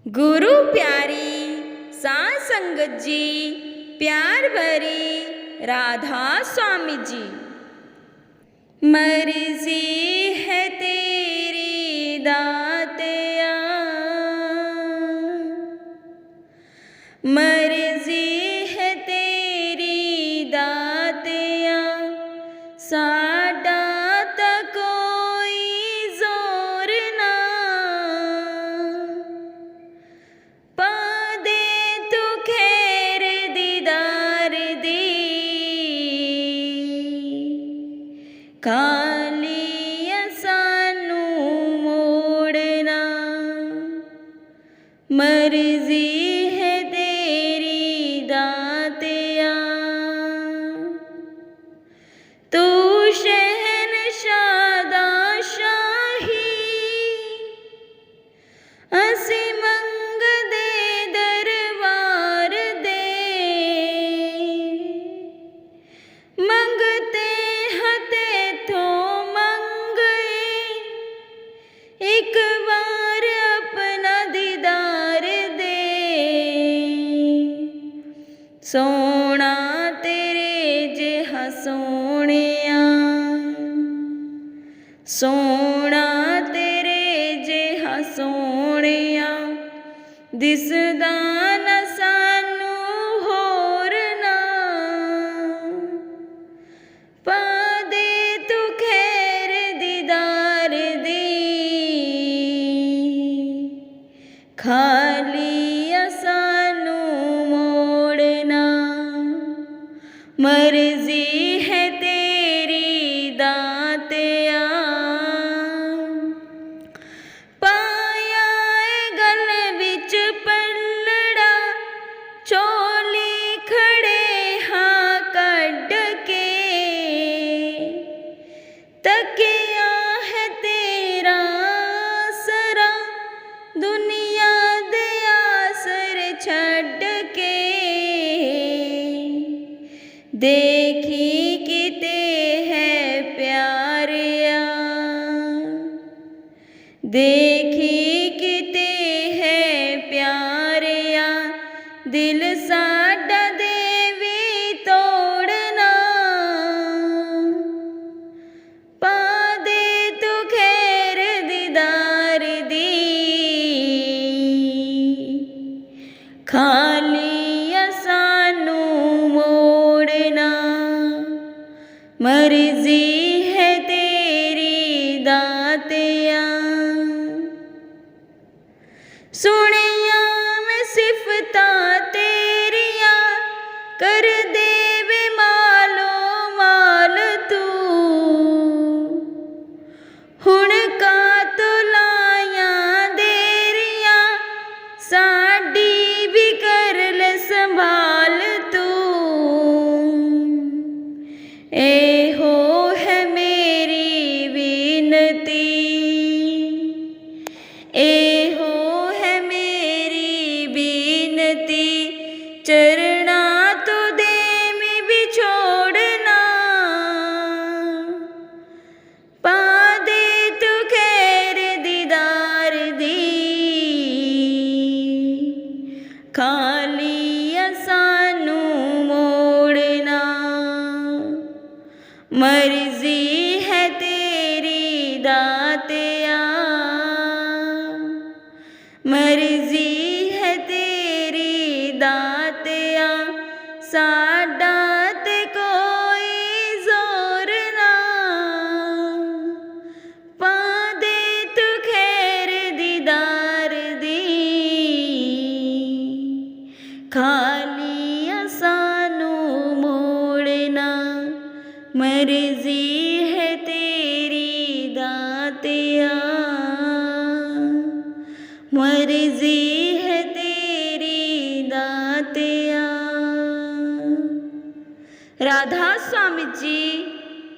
गुरु प्यारी साध संगत जी, प्यार भरी राधा स्वामी जी। मर्जी है तेरी दातिया, मर्जी है तेरी दातिया, साडा तां कोई जोर ना। पा दे तू खैर दीदार दी, खाली सानू मोड़ना। मर्जी है तेरी दातिया, तू शहनशाह दा शाही, असी मंगदे दरबार दे। मंगते हते थो मंगे, एक बार अपना दीदार दे। सोना तेरे जिहा सोहणिया, सोना तेरे जिहा सोहणिया, दिसदा ना सानू होर ना। पा दे तू खैर दीदार दी, खाली सानू मोड़ना। मर्जी है तेरी दातिया, पाया ए गल विच पलड़ा, चोली खड़े हाँ कड्ड के। तकिया है तेरा सरा, दुनिया दे आसर छड्ड के। देखी किते है प्यारिया, देखी किते है प्यारिया, दिल साडा देवी तोड़ना। पा दे तू खैर दीदार दी, खाली सानू मोड़ना। मर्जी है तेरी दातिया, सुनिया मैं सिफतां तेरिया, कर देवे मालो माल तू। हुण का तो लाया देरिया, साडी भी कर ले संभाल तू। एहो है मेरी विनती, एहो है मेरी विनती, चरना तो दे में भी छोड़ना। पा दे तू खैर दीदार दी, खाली सानू मोड़ना। मर्जी है तेरी दातिया, मर्जी है तेरी दातिया, साडा ते कोई जोर ना। पा दे तू खैर दीदार दी, खाली सानू मोड़ना। मर्जी है तेरी दातिया, मर्जी है तेरी दातिया। राधा स्वामी जी।